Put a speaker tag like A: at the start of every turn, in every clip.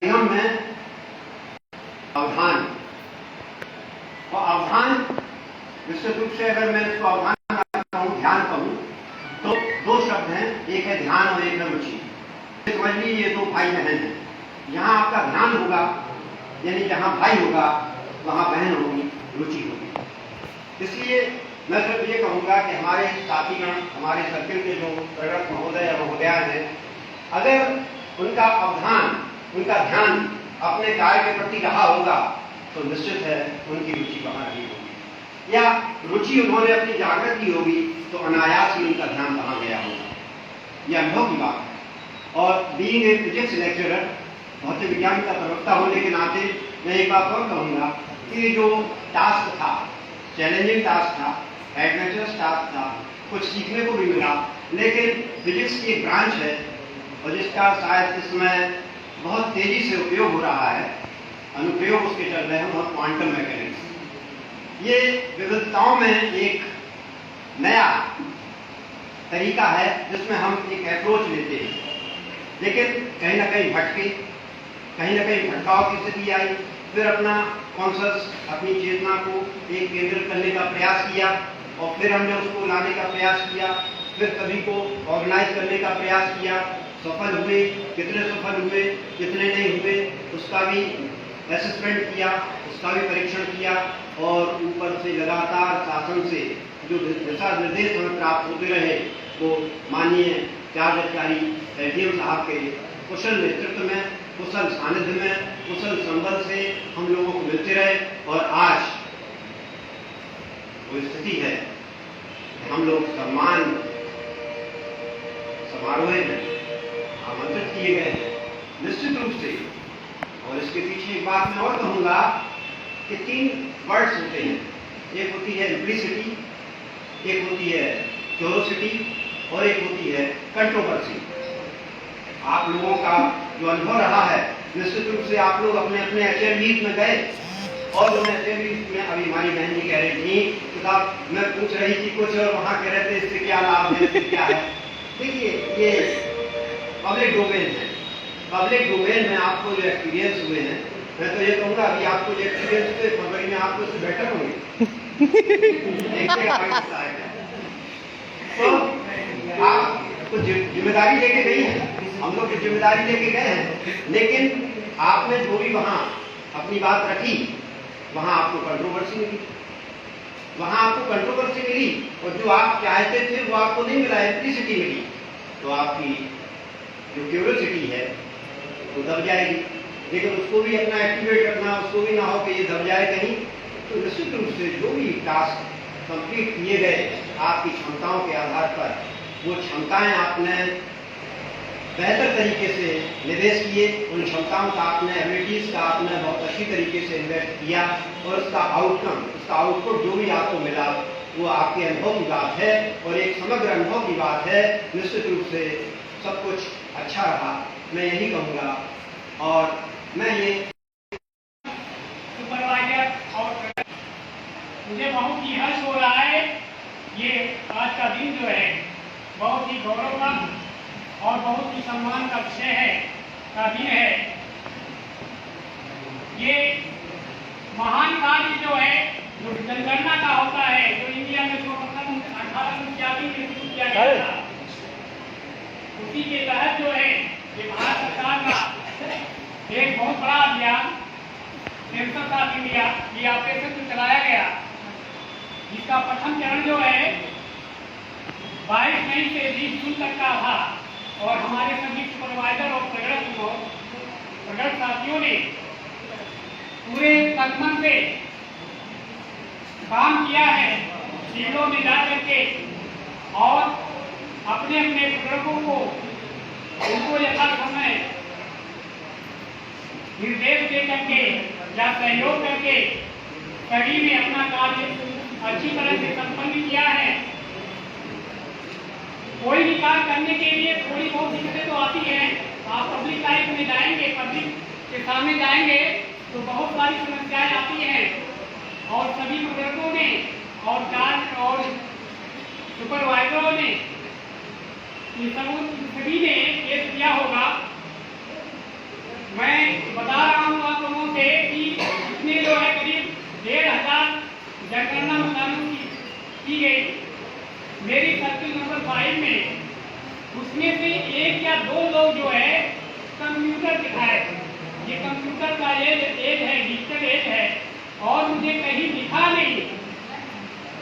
A: नियम है अवधान। और अवधान निश्चित रूप से अगर मैं इसको अवधान कहूँ, ध्यान कहूँ, तो दो शब्द हैं, एक है ध्यान और एक है रुचि। समझ लीजिए ये दो भाई बहन हैं। यहाँ आपका ध्यान होगा, यानी जहाँ भाई होगा वहाँ बहन होगी, रुचि होगी। इसलिए मैं सिर्फ ये कहूँगा कि हमारे साथीगण, हमारे सर्किल के जो प्रगत महोदय या महोदया हैं, अगर उनका अवधान, उनका ध्यान अपने कार्य के प्रति रहा होगा तो निश्चित है उनकी रुचि वहां रही होगी, या रुचि उन्होंने अपनी जागृत की होगी तो अनायास ही उनका ध्यान वहां गया होगा। यह अनुभव की बात है। और बीइंग ए फिजिक्स लेक्चरर, भौतिक विज्ञान का प्रवक्ता होने के नाते मैं एक बात और कहूँगा कि जो टास्क था, चैलेंजिंग टास्क था, एडवेंचरस टास्क था, कुछ सीखने को भी मिला, लेकिन फिजिक्स की एक ब्रांच है और जिसका शायद इस समय बहुत तेजी से उपयोग हो रहा है, अनुप्रयोग उसके चल रहे हैं, और क्वांटम मैकेनिक्स। ये विविधताओं में एक नया तरीका है जिसमें हम एक अप्रोच लेते हैं, लेकिन कहीं ना कहीं भटके, कहीं ना कहीं भटकाव की स्थिति आई, फिर अपना कॉन्शस, अपनी चेतना को एक केंद्रित करने का प्रयास किया और फिर हमने उसको लाने का प्रयास किया, फिर सभी को ऑर्गेनाइज करने का प्रयास किया। सफल हुए, कितने सफल हुए, कितने नहीं हुए, उसका भी असेसमेंट किया, उसका भी परीक्षण किया, और ऊपर से लगातार शासन से जो दिशा निर्देश हमें प्राप्त होते रहे वो माननीय चार्ज अधिकारी एडीएम साहब के कुशल नेतृत्व में, कुशल सानिध्य में, कुशल संबल से हम लोगों को मिलते रहे। और आज वो स्थिति है हम लोग सम्मान समारोह में आमंत्रित किए गए हैं निश्चित रूप से। और इसके पीछे एक बात मैं और कहूंगा कि 3 वर्ड्स होते हैं, एक होती है इम्प्लिसिटी, एक होती है क्यूरोसिटी और एक होती है कंट्रोवर्सी। आप लोगों का जो अनुभव रहा है, निश्चित रूप से आप लोग अपने अपने असेंबलीज में गए, और जो असेंबलीज में अभी हमारी बहन जी कह रही थी कि साहब मैं पूछ रही थी कुछ और वहां कह रहे थे इससे क्या लाभ है, इससे क्या है। देखिए ये पब्लिक डोमेन है, पब्लिक डोमेन में आपको जो एक्सपीरियंस हुए हैं, मैं तो ये कहूँगा अभी आपको जो एक्सपीरियंस हुए फरवरी में आपको इससे बेटर होंगे। तो आप कुछ जिम्मेदारी लेके गई हैं, हम लोग की जिम्मेदारी लेके गए हैं, लेकिन आपने जो भी वहाँ अपनी बात रखी वहाँ आपको कंट्रोवर्सी मिली, वहाँ आपको कंट्रोवर्सी मिली, और जो आप चाहते थे वो आपको नहीं मिला, एम्प्लिसिटी मिली, तो आपकी जो क्यूरियोसिटी है वो दब जाएगी। लेकिन उसको भी अपना एक्टिवेट रखना, उसको भी ना हो कि ये दब जाए कहीं। तो निश्चित रूप से जो भी टास्क कंप्लीट किए गए आपकी क्षमताओं के आधार पर, वो क्षमताएं आपने बेहतर तरीके से निवेश किए, उन क्षमताओं का आपने, एबिलिटीज का आपने बहुत अच्छी तरीके से इन्वेस्ट किया, और उसका आउटकम, उसका आउटपुट जो भी आपको मिला वो आपके अनुभव की बात है, और एक समग्र अनुभव की बात है। निश्चित रूप से सब कुछ अच्छा रहा, मैं यही कहूँगा। और मैं ये
B: सुपरवाइजर और मुझे बहुत ही हर्ष हो रहा है। ये आज का दिन जो है बहुत ही गौरव का और बहुत ही सम्मान का विषय है, का दिन है। ये महान कार्य जो है, जो जनगणना का होता है, जो इंडिया में सर्वप्रथम 1889 में शुरू किया गया था, उसी के तहत जो है ये भारत सरकार का एक बहुत बड़ा अभियान सेंसस ऑफ इंडिया, ये ऑपरेशन जो चलाया गया, जिसका प्रथम चरण जो है 22 मई से 20 जून तक का था। और हमारे सभी सुपरवाइजर और प्रगत साथियों ने पूरे तनमन से काम किया है, शिविरों में जा करके, और अपने अपने प्रगतों को उनको यथासमय निर्देश दे करके या सहयोग करके सभी ने अपना कार्य अच्छी तरह से संपन्न किया है। कोई भी कार्य करने के लिए थोड़ी बहुत दिक्कतें तो आती हैं। आप पब्लिक लाइफ में जाएंगे, पब्लिक के सामने जाएंगे तो बहुत सारी समस्याएं आती हैं, और सभी प्रबंधकों ने और चार्ज और सुपरवाइजरों ने, सभी ने ये किया होगा मैं बता रहा हूँ आप लोगों से कि इसमें जो है करीब 1500 जनगणना मतदानों की गई मेरी सर्किल नंबर 5 में। उसमें से 1 या 2 लोग जो है कंप्यूटर दिखाए। ये कंप्यूटर का एज है, डिजिटल एज है, और मुझे कहीं दिखा नहीं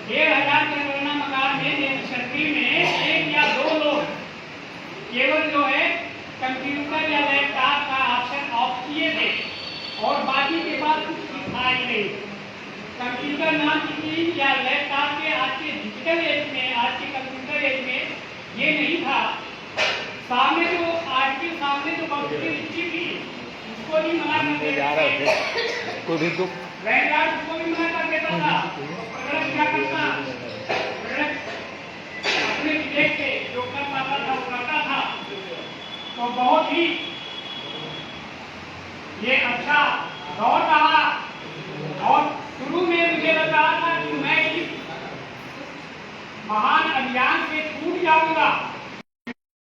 B: 1500 जनगणना मकान में सर्किल में 1 या 2 लोग केवल जो है कंप्यूटर या लैपटॉप का ऑप्शन ऑफ किए थे और बाकी के पास कुछ दिखाई नहीं। कंप्यूटर नाम की चीज या लैपटॉप के आज के डिजिटल एज में, आज के कंप्यूटर एज में ये नहीं था। सामने जो आज के सामने जो कंप्यूटर स्थिति थी उसको भी मना कर देता था, लैपटॉप उसको भी मना कर देता था। प्रगट क्या करता, प्रगट अपने विवेक से जो कर पाता था वो करता था। तो बहुत ही ये अच्छा दौर रहा और शुरू में मुझे लग रहा था कि मैं इस महान अभियान से छूट जाऊंगा,